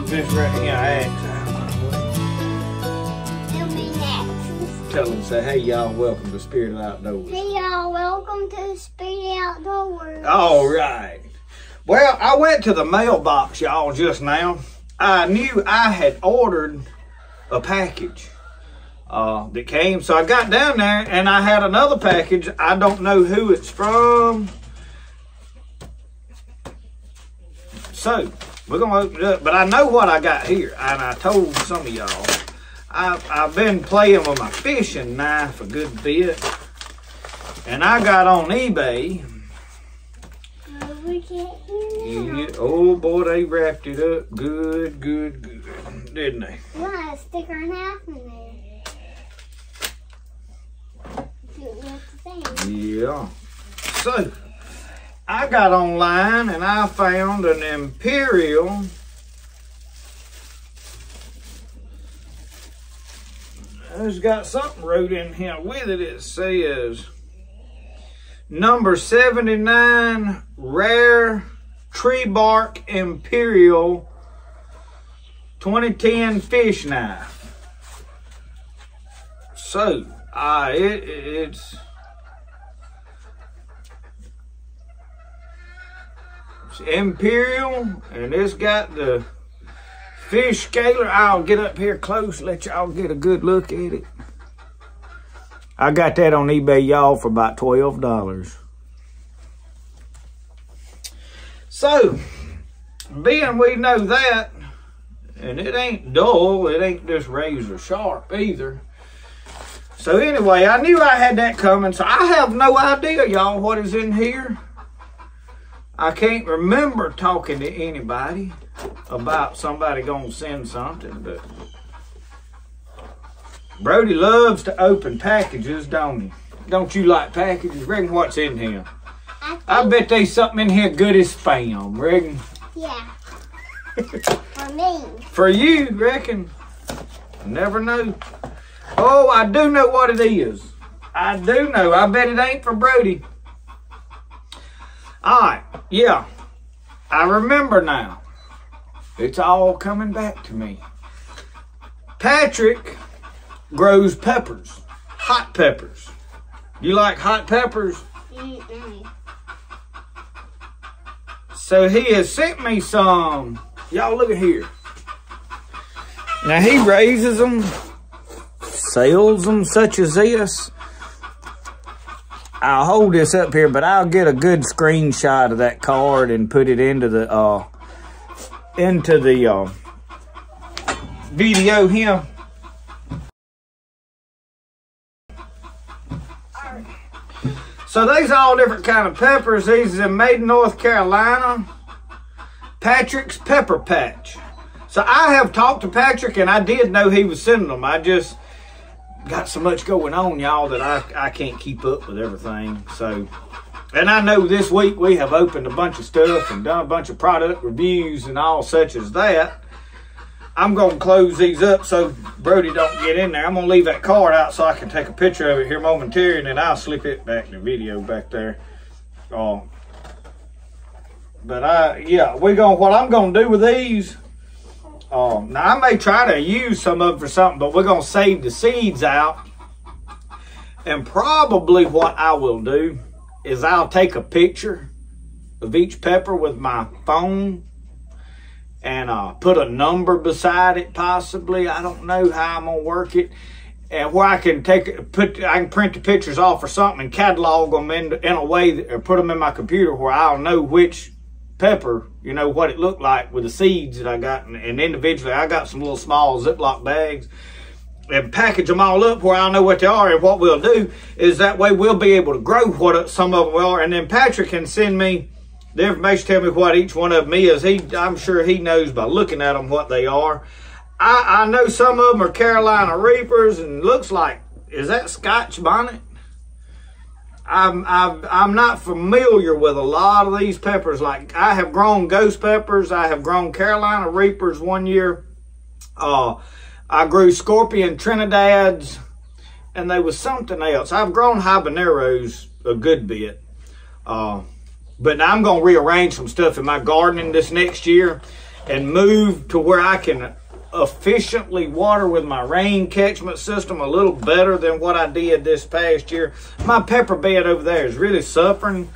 This right here, eggs. Tell them, say, hey y'all, welcome to Spirit Outdoors. Hey y'all, welcome to Spirit Outdoors. All right. Well, I went to the mailbox, y'all, just now. I knew I had ordered a package that came. So I got down there and I had another package. I don't know who it's from. So we're going to open it up. But I know what I got here. And I told some of y'all. I've been playing with my fishing knife a good bit. And I got on eBay. We can't hear now. Oh boy, they wrapped it up good, didn't they? You want to stick our knife in there. See what you have to say. Yeah. So, I got online and I found an Imperial. It's got something wrote in here with it. It says, number 79 Rare Tree Bark Imperial 2010 fish knife. So, it's Imperial, and it's got the fish scaler. I'll get up here close, let y'all get a good look at it. I got that on eBay, y'all, for about $12. So, being we know that, and it ain't dull, it ain't just razor sharp either. So anyway, I knew I had that coming, so I have no idea, y'all, what is in here. I can't remember talking to anybody about somebody gonna send something, but Brody loves to open packages, don't he? Don't you like packages? Reckon what's in here? I bet there's something in here good as spam, reckon? Yeah. For me. For you, reckon? Never know. Oh, I do know what it is. I do know. I bet it ain't for Brody. All right, yeah. I remember now. It's all coming back to me. Patrick grows peppers, hot peppers. You like hot peppers? Mm-mm. So he has sent me some. Y'all look at here. Now he raises them, sells them such as this. I'll hold this up here, but I'll get a good screenshot of that card and put it into the video here. So these are all different kind of peppers. These are made in North Carolina. Patrick's Pepper Patch. So I have talked to Patrick and I did know he was sending them. I just got so much going on, y'all, that I can't keep up with everything. So, and I know this week we have opened a bunch of stuff and done a bunch of product reviews and all such as that. I'm going to close these up so Brody don't get in there. I'm going to leave that card out so I can take a picture of it here momentarily, and then I'll slip it back in the video back there. But yeah, what I'm going to do with these, now I may try to use some of them for something, but we're going to save the seeds out. And probably what I will do is I'll take a picture of each pepper with my phone and put a number beside it, possibly. I don't know how I'm gonna work it, and where I can I can print the pictures off or something and catalog them in a way, or put them in my computer where I'll know which pepper, you know, what it looked like with the seeds that I got, and individually I got some little small Ziploc bags and package them all up where I'll know what they are. And what we'll do is that way we'll be able to grow what some of them are, and then Patrick can send me the information, tell me what each one of them is. I'm sure he knows by looking at them what they are. I know some of them are Carolina Reapers, and looks like, is that Scotch bonnet? I'm not familiar with a lot of these peppers. Like, I have grown ghost peppers. I have grown Carolina Reapers one year. I grew Scorpion Trinidads, and there was something else. I've grown habaneros a good bit. But now I'm going to rearrange some stuff in my gardening this next year. and move to where I can efficiently water with my rain catchment system a little better than what I did this past year. My pepper bed over there is really suffering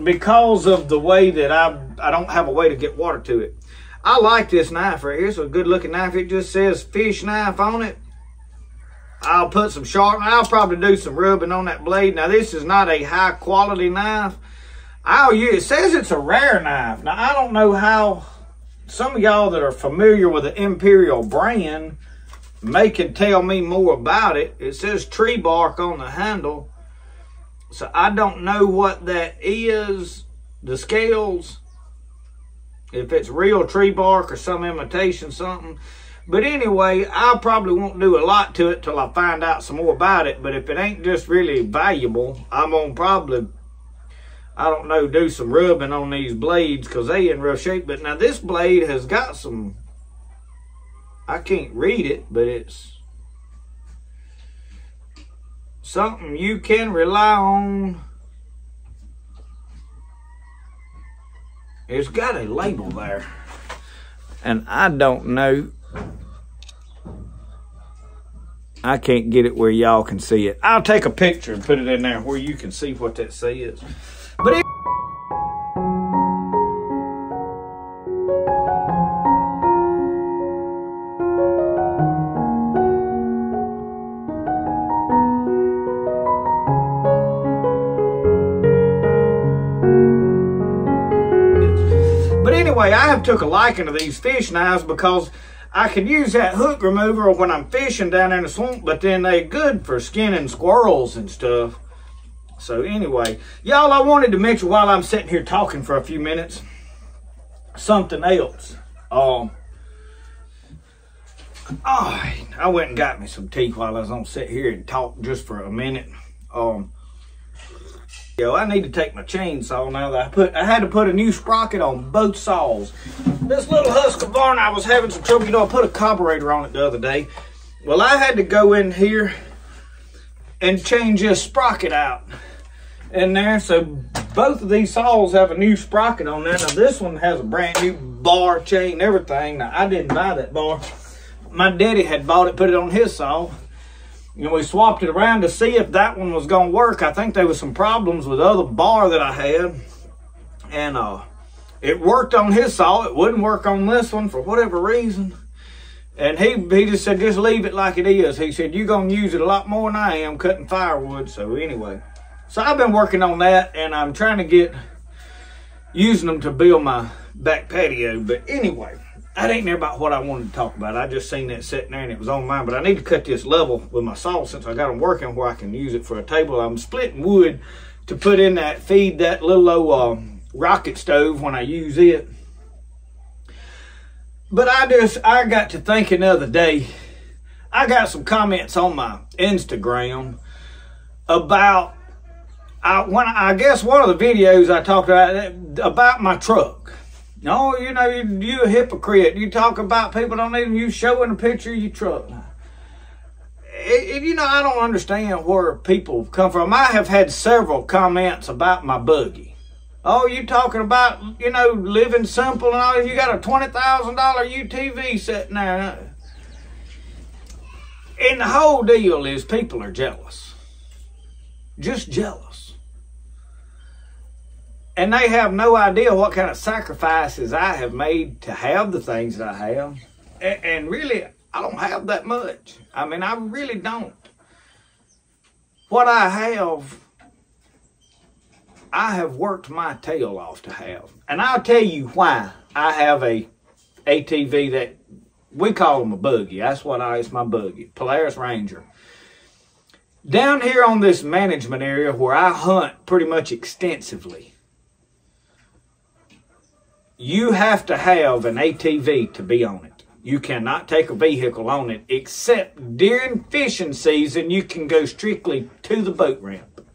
because of the way that I don't have a way to get water to it. I like this knife right here. It's a good looking knife. It just says fish knife on it. I'll put some sharpening. I'll probably do some rubbing on that blade. Now this is not a high quality knife. It says it's a rare knife. Now I don't know how some of y'all that are familiar with the Imperial brand can tell me more about it. It says tree bark on the handle. So I don't know what that is, the scales, if it's real tree bark or some imitation something. But anyway, I probably won't do a lot to it till I find out some more about it. But if it ain't just really valuable, I'm gonna probably, I don't know, do some rubbing on these blades because they in rough shape. But now this blade has got some, I can't read it, but it's something you can rely on. It's got a label there. And I don't know. I can't get it where y'all can see it. I'll take a picture and put it in there where you can see what that says. But anyway, I have took a liking to these fish knives because I can use that hook remover when I'm fishing down there in the swamp, but then they're good for skinning squirrels and stuff. So anyway, y'all, I wanted to mention while I'm sitting here talking for a few minutes, something else. I went and got me some tea while I was gonna sit here and talk just for a minute. I need to take my chainsaw now that I had to put a new sprocket on both saws. This little Husqvarna, I was having some trouble. I put a carburetor on it the other day. Well, I had to go in here and change this sprocket out in there. So both of these saws have a new sprocket on there. Now this one has a brand new bar, chain, everything. Now I didn't buy that bar. My daddy had bought it, put it on his saw. We swapped it around to see if that one was going to work. I think there was some problems with the other bar that I had. And it worked on his saw. It wouldn't work on this one for whatever reason. And he just said, just leave it like it is. He said, you're going to use it a lot more than I am cutting firewood. So anyway. So I've been working on that. And I'm trying to get using them to build my back patio. But anyway. That ain't near about what I wanted to talk about. I just seen that sitting there and it was on mine. But I need to cut this level with my saw since I got them working where I can use it for a table. I'm splitting wood to put in that, feed that little old rocket stove when I use it. But I got to thinking the other day, I got some comments on my Instagram about, I guess one of the videos I talked about my truck. No, you a hypocrite. You talk about people don't even you showing a picture of your truck. I don't understand where people come from. I have had several comments about my buggy. Oh, you talking about, living simple and all. You got a $20,000 UTV sitting there. And the whole deal is people are jealous. Just jealous. And they have no idea what kind of sacrifices I have made to have the things that I have. And really, I don't have that much. I mean, I really don't. What I have worked my tail off to have. And I'll tell you why I have a ATV that we call them a buggy. That's what it's my buggy, Polaris Ranger. Down here on this management area where I hunt pretty much extensively, you have to have an ATV to be on it. You cannot take a vehicle on it except during fishing season. You can go strictly to the boat ramp.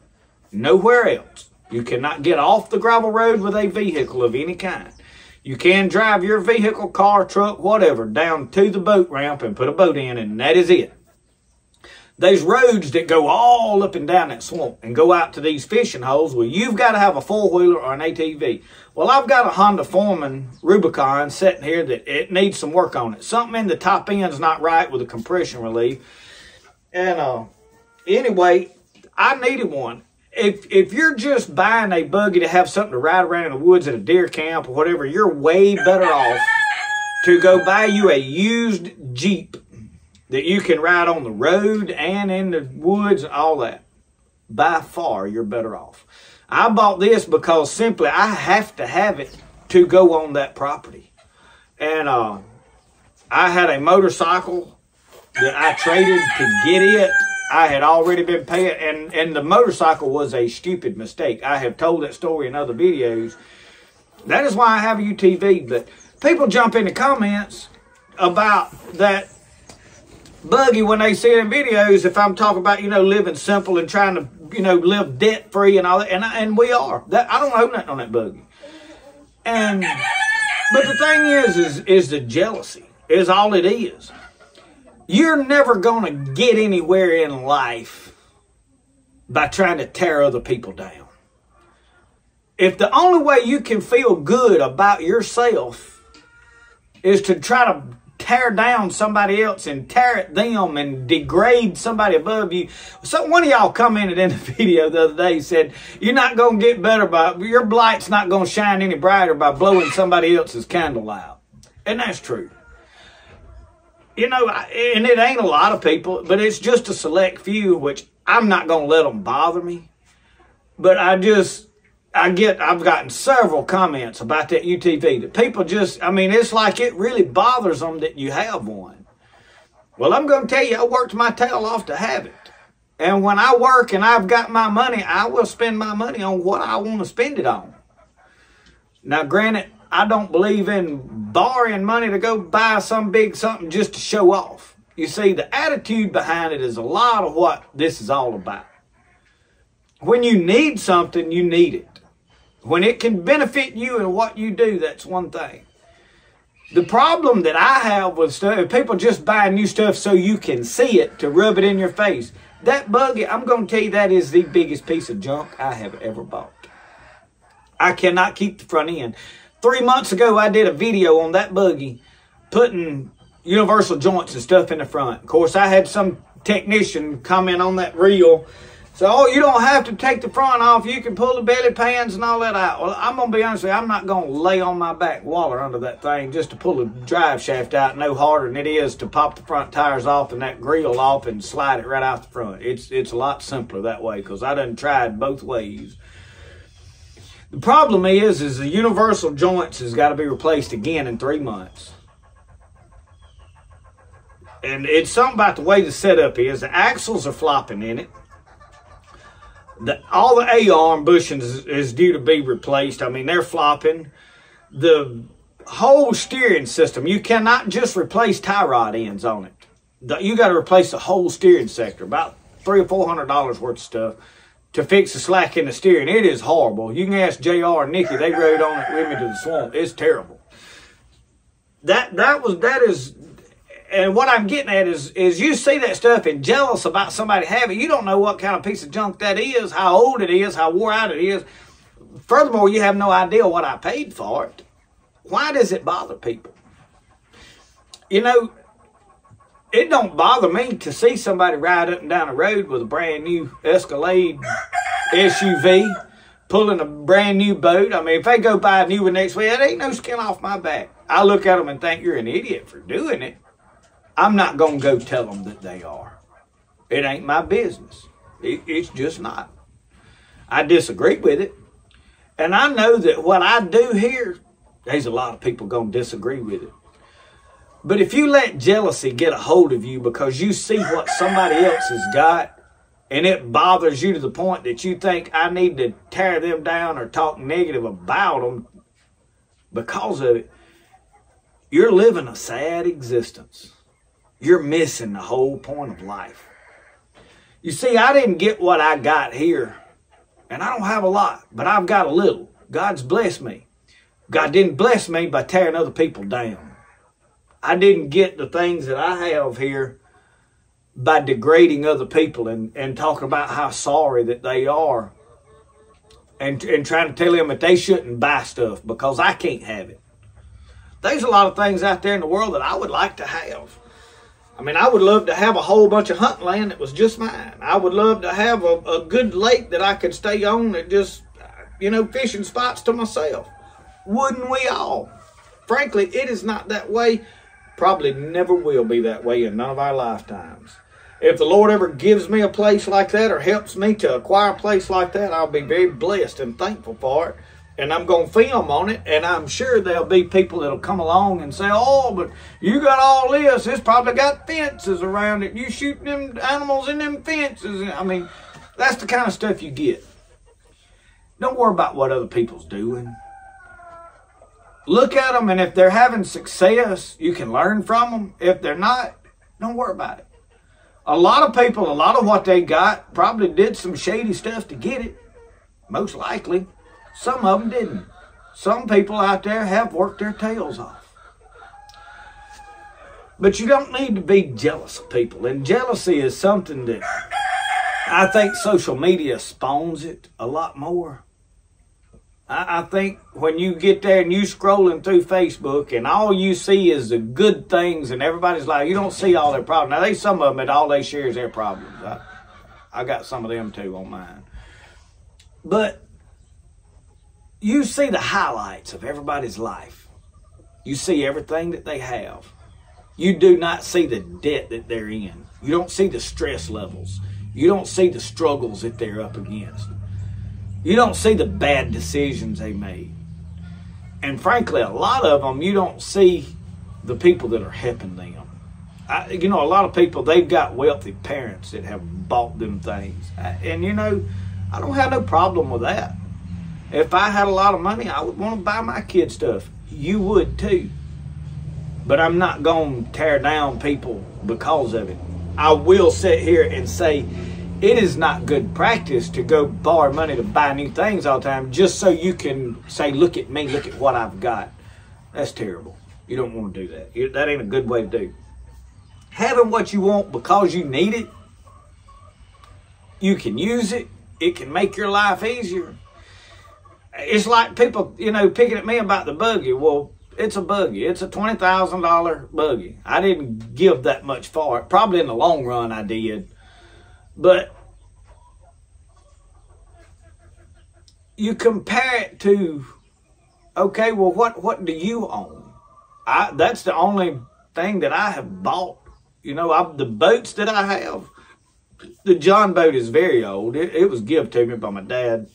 Nowhere else. You cannot get off the gravel road with a vehicle of any kind. You can drive your vehicle, car, truck, whatever, down to the boat ramp and put a boat in, and that is it. There's roads that go all up and down that swamp and go out to these fishing holes where you've got to have a four-wheeler or an ATV. Well, I've got a Honda Foreman Rubicon sitting here that it needs some work on it. Something in the top end's not right with the compression relief. And anyway, I needed one. If you're just buying a buggy to have something to ride around in the woods at a deer camp or whatever, you're way better off to go buy you a used Jeep that you can ride on the road and in the woods and all that. By far, you're better off. I bought this because simply I have to have it to go on that property. And I had a motorcycle that I traded to get it. I had already been paying, and the motorcycle was a stupid mistake. I have told that story in other videos. That is why I have a UTV, but people jump in the comments about that buggy when they see it in videos. If I'm talking about, living simple and trying to, live debt free and all that, and we are. I don't own nothing on that buggy. But the thing is the jealousy is all it is. You're never going to get anywhere in life by trying to tear other people down. If the only way you can feel good about yourself is to try to tear down somebody else and tear at them and degrade somebody above you. So one of y'all commented in the video the other day, said, you're not going to get better your light's not going to shine any brighter by blowing somebody else's candle out. And that's true. And it ain't a lot of people, but it's just a select few, which I'm not going to let them bother me. But I've gotten several comments about that UTV that people it's like it really bothers them that you have one. Well, I'm going to tell you, I worked my tail off to have it. And when I work and I've got my money, I will spend my money on what I want to spend it on. Now, granted, I don't believe in borrowing money to go buy some big something just to show off. You see, the attitude behind it is a lot of what this is all about. When you need something, you need it. When it can benefit you and what you do, that's one thing. The problem that I have with stuff, people just buy new stuff so you can see it, to rub it in your face. That buggy, I'm going to tell you, that is the biggest piece of junk I have ever bought. I cannot keep the front end. 3 months ago, I did a video on that buggy, putting universal joints and stuff in the front. Of course, I had some technician comment on that reel. So, you don't have to take the front off. You can pull the belly pans and all that out. Well, I'm going to be honest with you. I'm not going to lay on my back waller under that thing just to pull the drive shaft out no harder than it is to pop the front tires off and that grill off and slide it right out the front. It's a lot simpler that way because I done tried both ways. The problem is the universal joints has got to be replaced again in 3 months. And it's something about the way the setup is. The axles are flopping in it. All the A-arm bushings is due to be replaced. I mean, they're flopping. The whole steering system, you cannot just replace tie rod ends on it. You got to replace the whole steering sector, about $300 or $400 worth of stuff, to fix the slack in the steering. It is horrible. You can ask JR and Nikki. They rode on it with me to the swamp. It's terrible. And what I'm getting at is you see that stuff and jealous about somebody having it. You don't know what kind of piece of junk that is, how old it is, how wore out it is. Furthermore, you have no idea what I paid for it. Why does it bother people? It don't bother me to see somebody ride up and down the road with a brand new Escalade SUV, pulling a brand new boat. I mean, if they go buy a new one next week, it ain't no skin off my back. I look at them and think, you're an idiot for doing it. I'm not going to go tell them that they are. It ain't my business. It's just not. I disagree with it. And I know that what I do here, there's a lot of people going to disagree with it. But if you let jealousy get a hold of you because you see what somebody else has got and it bothers you to the point that you think I need to tear them down or talk negative about them because of it, you're living a sad existence. You're missing the whole point of life. You see, I didn't get what I got here, and I don't have a lot, but I've got a little. God's blessed me. God didn't bless me by tearing other people down. I didn't get the things that I have here by degrading other people and talking about how sorry that they are and trying to tell them that they shouldn't buy stuff because I can't have it. There's a lot of things out there in the world that I would like to have. I mean, I would love to have a whole bunch of hunting land that was just mine. I would love to have a good lake that I could stay on that just, fishing spots to myself. Wouldn't we all? Frankly, it is not that way. Probably never will be that way in none of our lifetimes. If the Lord ever gives me a place like that or helps me to acquire a place like that, I'll be very blessed and thankful for it. And I'm going to film on it, and I'm sure there'll be people that'll come along and say, oh, but you got all this. It's probably got fences around it. You shoot them animals in them fences. I mean, that's the kind of stuff you get. Don't worry about what other people's doing. Look at them, and if they're having success, you can learn from them. If they're not, don't worry about it. A lot of people, a lot of what they got probably did some shady stuff to get it. Most likely. Some of them didn't. Some people out there have worked their tails off. But you don't need to be jealous of people. And jealousy is something that I think social media spawns it a lot more. I think when you get there and you scrolling through Facebook and all you see is the good things and everybody's like, you don't see all their problems. Now, there's some of them that all they share is their problems. I got some of them too on mine. But you see the highlights of everybody's life. You see everything that they have. You do not see the debt that they're in. You don't see the stress levels. You don't see the struggles that they're up against. You don't see the bad decisions they made. And frankly, a lot of them, you don't see the people that are helping them. A lot of people, they've got wealthy parents that have bought them things. And, I don't have no problem with that. If I had a lot of money, I would want to buy my kids stuff. You would too. But I'm not going to tear down people because of it. I will sit here and say, it is not good practice to go borrow money to buy new things all the time just so you can say, look at me, look at what I've got. That's terrible. You don't want to do that. That ain't a good way to do. Having what you want because you need it, you can use it. It can make your life easier. It's like people, picking at me about the buggy. Well, it's a buggy. It's a $20,000 buggy. I didn't give that much for it. Probably in the long run I did. But you compare it to, okay, well, what do you own? That's the only thing that I have bought. The boats that I have, the John boat is very old. It was given to me by my dad.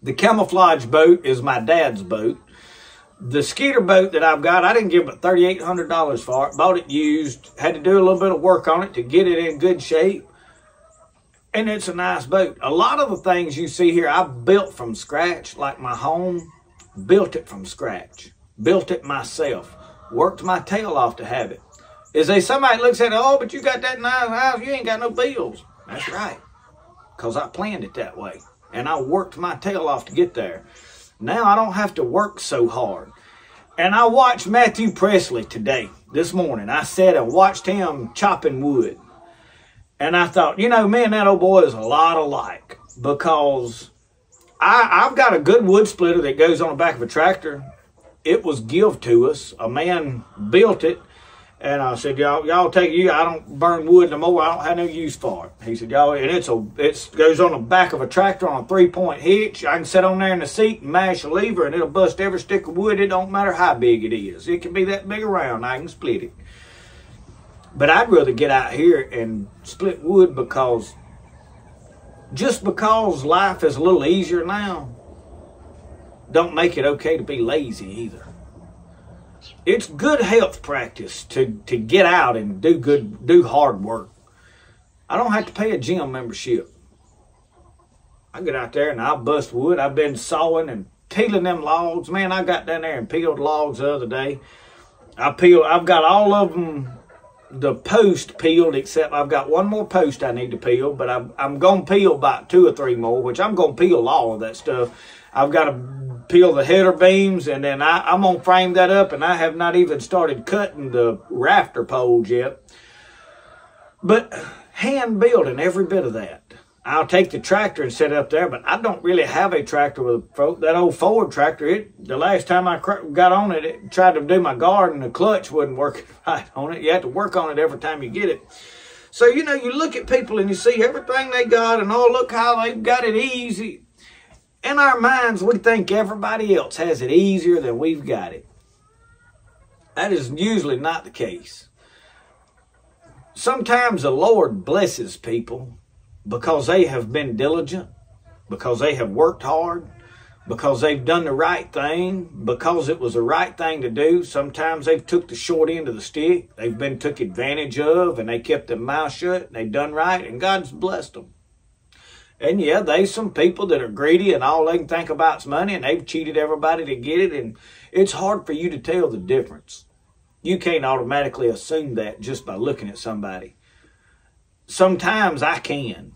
The camouflage boat is my dad's boat. The Skeeter boat that I've got, I didn't give but $3,800 for it. Bought it used. Had to do a little bit of work on it to get it in good shape. And it's a nice boat. A lot of the things you see here, I built from scratch. Like my home, built it from scratch. Built it myself. Worked my tail off to have it. Somebody looks at it, oh, but you got that nice house, you ain't got no bills. That's right. Because I planned it that way. And I worked my tail off to get there. Now I don't have to work so hard. And I watched Matthew Presley today, this morning. I sat and watched him chopping wood. And I thought, me and that old boy is a lot alike. Because I've got a good wood splitter that goes on the back of a tractor. It was given to us. A man built it. And I said, y'all take it. I don't burn wood no more. I don't have no use for it. He said, y'all, and it goes on the back of a tractor on a 3-point hitch. I can sit on there in the seat and mash a lever, and it'll bust every stick of wood. It don't matter how big it is. It can be that big around. I can split it. But I'd rather get out here and split wood because life is a little easier now, don't make it okay to be lazy either. It's good health practice to get out and do hard work. I don't have to pay a gym membership. I get out there and I'll bust wood. I've been sawing and peeling them logs. Man, I got down there and peeled logs the other day. I've got all of them, the post peeled, except I've got one more post I need to peel, but I'm going to peel about 2 or 3 more, which I'm going to peel all of that stuff. I've got to peel the header beams, and then I'm going to frame that up, and I have not even started cutting the rafter poles yet. But hand building every bit of that. I'll take the tractor and set it up there, but I don't really have a tractor with that old Ford tractor. The last time I got on it, it tried to do my garden. The clutch wasn't working right on it. You have to work on it every time you get it. So, you know, you look at people and you see everything they got and, oh, look how they've got it easy. In our minds, we think everybody else has it easier than we've got it. That is usually not the case. Sometimes the Lord blesses people because they have been diligent, because they have worked hard, because they've done the right thing, because it was the right thing to do. Sometimes they've took the short end of the stick. They've been took advantage of, and they kept their mouth shut, and they've done right, and God's blessed them. And yeah, there's some people that are greedy, and all they can think about is money, and they've cheated everybody to get it, and it's hard for you to tell the difference. You can't automatically assume that just by looking at somebody. Sometimes I can.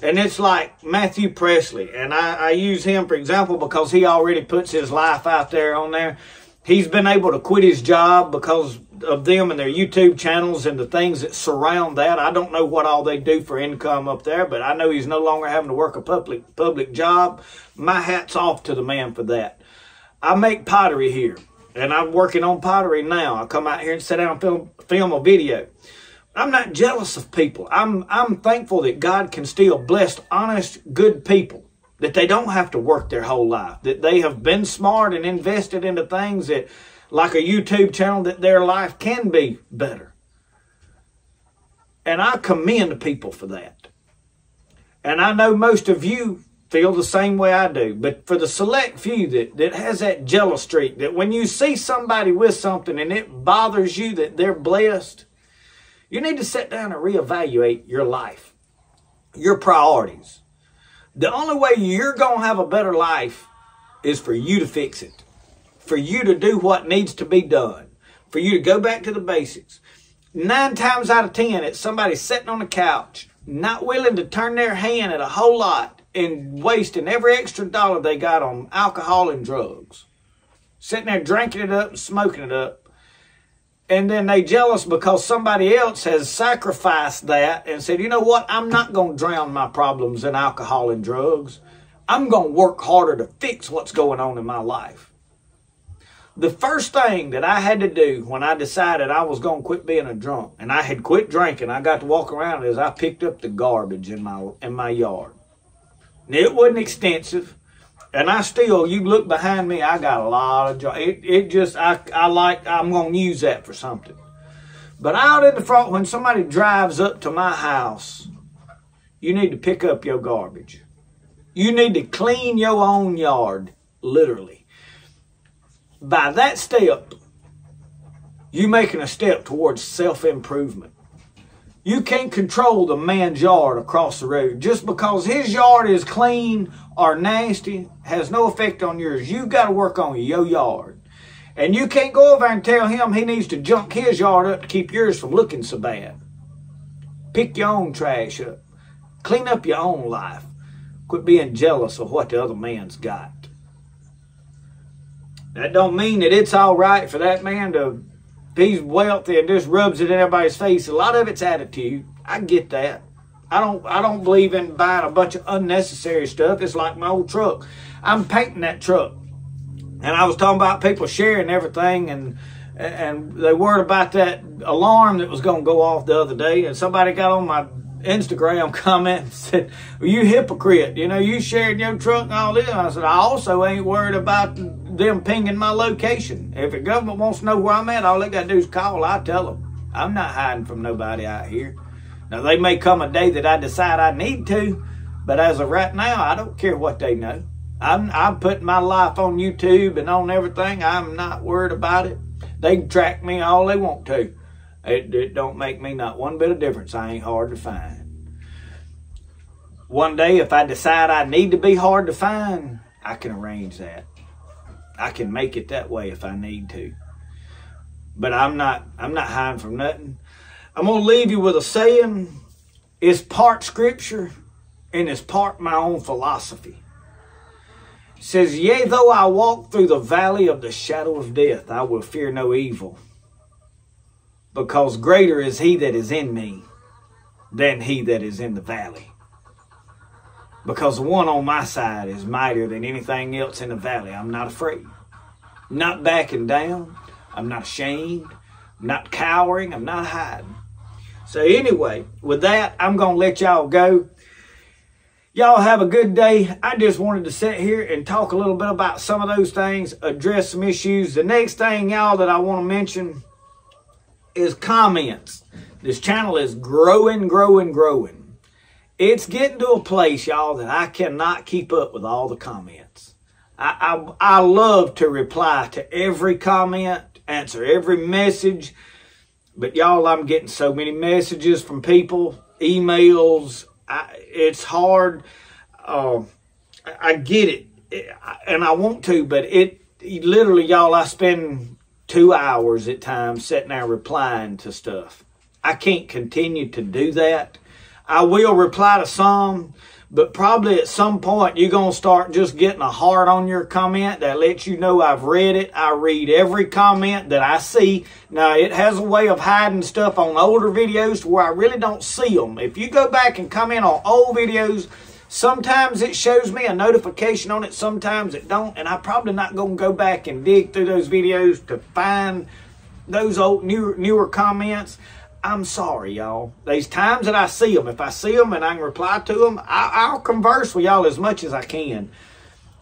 And it's like Matthew Presley. And I use him for example because he already puts his life out there on there. He's been able to quit his job because of them and their YouTube channels and the things that surround that. I don't know what all they do for income up there, but I know he's no longer having to work a public job. My hat's off to the man for that. I make pottery here. And I'm working on pottery now. I come out here and sit down and film a video. I'm not jealous of people. I'm thankful that God can still bless honest, good people. That they don't have to work their whole life. That they have been smart and invested into things that, like a YouTube channel, that their life can be better. And I commend people for that. And I know most of you feel the same way I do. But for the select few that has that jealous streak, that when you see somebody with something and it bothers you that they're blessed, you need to sit down and reevaluate your life, your priorities. The only way you're going to have a better life is for you to fix it, for you to do what needs to be done, for you to go back to the basics. 9 times out of 10, it's somebody sitting on the couch, not willing to turn their hand at a whole lot and wasting every extra dollar they got on alcohol and drugs. Sitting there drinking it up and smoking it up. And then they jealous because somebody else has sacrificed that and said, you know what, I'm not going to drown my problems in alcohol and drugs. I'm going to work harder to fix what's going on in my life. The first thing that I had to do when I decided I was going to quit being a drunk, and I had quit drinking, I got to walk around, is I picked up the garbage in my yard. And it wasn't extensive. And I still, you look behind me, I got a lot of joy. I'm going to use that for something. But out in the front, when somebody drives up to my house, you need to pick up your garbage. You need to clean your own yard, literally. By that step, you're making a step towards self-improvement. You can't control the man's yard across the road. Just because his yard is clean or nasty has no effect on yours. You've got to work on your yard. And you can't go over and tell him he needs to junk his yard up to keep yours from looking so bad. Pick your own trash up. Clean up your own life. Quit being jealous of what the other man's got. That don't mean that it's all right for that man to... he's wealthy and just rubs it in everybody's face. A lot of it's attitude. I get that. I don't believe in buying a bunch of unnecessary stuff. It's like my old truck. I'm painting that truck. And I was talking about people sharing everything, and they worried about that alarm that was going to go off the other day. And somebody got on my Instagram comment and said, well, you hypocrite. You know, you shared your truck and all this. And I said, I also ain't worried about them pinging my location. If the government wants to know where I'm at, all they got to do is call. I tell them. I'm not hiding from nobody out here. Now, they may come a day that I decide I need to, but as of right now, I don't care what they know. I'm putting my life on YouTube and on everything. I'm not worried about it. They can track me all they want to. It don't make me not one bit of difference. I ain't hard to find. One day, if I decide I need to be hard to find, I can arrange that. I can make it that way if I need to. But I'm not hiding from nothing. I'm going to leave you with a saying. It's part scripture and it's part my own philosophy. It says, yea, though I walk through the valley of the shadow of death, I will fear no evil. Because greater is he that is in me than he that is in the valley. Because the one on my side is mightier than anything else in the valley. I'm not afraid. I'm not backing down. I'm not ashamed. I'm not cowering. I'm not hiding. So anyway, with that, I'm going to let y'all go. Y'all have a good day. I just wanted to sit here and talk a little bit about some of those things, address some issues. The next thing, y'all, that I want to mention is comments. This channel is growing. It's getting to a place, y'all, that I cannot keep up with all the comments. I love to reply to every comment, answer every message. But y'all, I'm getting so many messages from people, emails. It's hard. I get it, and I want to, but it literally, y'all, I spend 2 hours at times sitting there replying to stuff. I can't continue to do that. I will reply to some, but probably at some point you're going to start just getting a heart on your comment that lets you know I've read it. I read every comment that I see. Now, it has a way of hiding stuff on older videos to where I really don't see them. If you go back and comment on old videos, sometimes it shows me a notification on it, sometimes it don't, and I'm probably not going to go back and dig through those videos to find those old newer comments. I'm sorry, y'all. There's times that I see them. If I see them and I can reply to them, I'll converse with y'all as much as I can.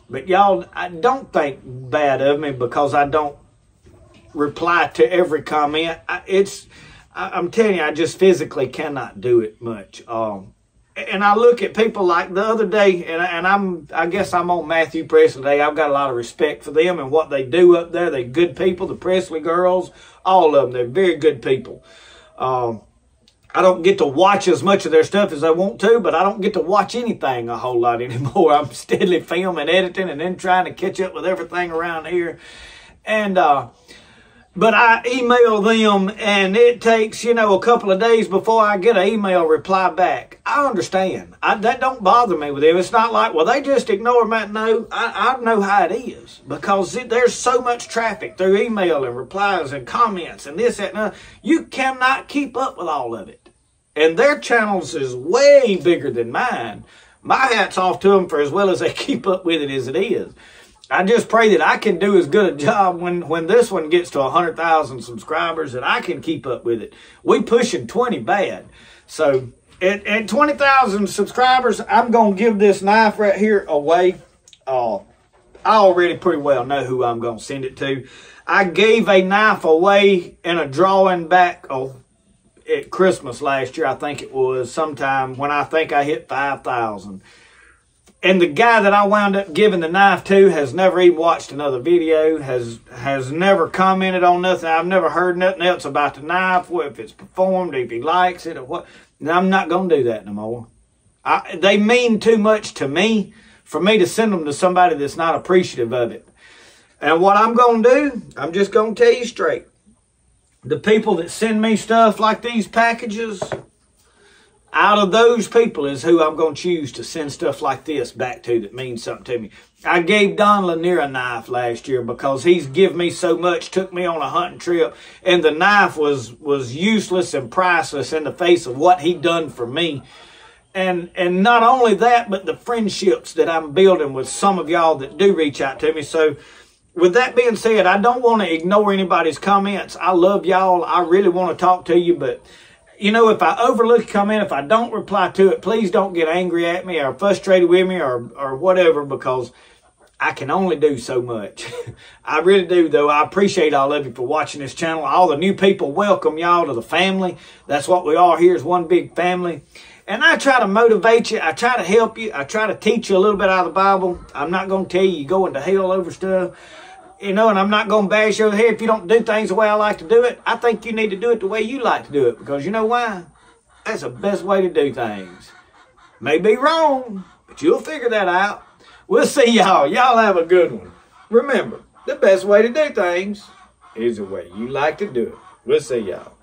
But y'all, I don't think bad of me because I don't reply to every comment. I'm telling you, I just physically cannot do it much. And I look at people like the other day, and I guess I'm on Matthew Presley today. I've got a lot of respect for them and what they do up there. They're good people, the Presley girls, all of them. They're very good people. I don't get to watch as much of their stuff as I want to, but I don't get to watch anything a whole lot anymore. I'm steadily filming, editing, and then trying to catch up with everything around here. And, but I email them, and it takes, a couple of days before I get an email reply back. I understand. That don't bother me with them. It's not like, well, they just ignore me. No, I know how it is. Because there's so much traffic through email and replies and comments and this, that, and that. You cannot keep up with all of it. And their channels is way bigger than mine. My hat's off to them for as well as they keep up with it as it is. I just pray that I can do as good a job when this one gets to 100,000 subscribers that I can keep up with it. We pushing 20 bad. So at 20,000 subscribers, I'm going to give this knife right here away. I already pretty well know who I'm going to send it to. I gave a knife away in a drawing back at Christmas last year. I think it was sometime when I think I hit 5,000. And the guy that I wound up giving the knife to has never even watched another video, has never commented on nothing. I've never heard nothing else about the knife, if it's performed, if he likes it, or what. And I'm not going to do that no more. They mean too much to me for me to send them to somebody that's not appreciative of it. And what I'm going to do, I'm just going to tell you straight. The people that send me stuff like these packages, out of those people is who I'm going to choose to send stuff like this back to that means something to me. I gave Don Lanier a knife last year because he's given me so much, took me on a hunting trip, and the knife was useless and priceless in the face of what he done for me. And not only that, but the friendships that I'm building with some of y'all that do reach out to me. So with that being said, I don't want to ignore anybody's comments. I love y'all. I really want to talk to you, but if I overlook a comment, if I don't reply to it, please don't get angry at me or frustrated with me or whatever, because I can only do so much. I really do, though. I appreciate all of you for watching this channel. All the new people, welcome y'all to the family. That's what we are here, is one big family. And I try to motivate you. I try to help you. I try to teach you a little bit out of the Bible. I'm not going to tell you going to hell over stuff. And I'm not going to bash your head if you don't do things the way I like to do it. I think you need to do it the way you like to do it. Because you know why? That's the best way to do things. May be wrong, but you'll figure that out. We'll see y'all. Y'all have a good one. Remember, the best way to do things is the way you like to do it. We'll see y'all.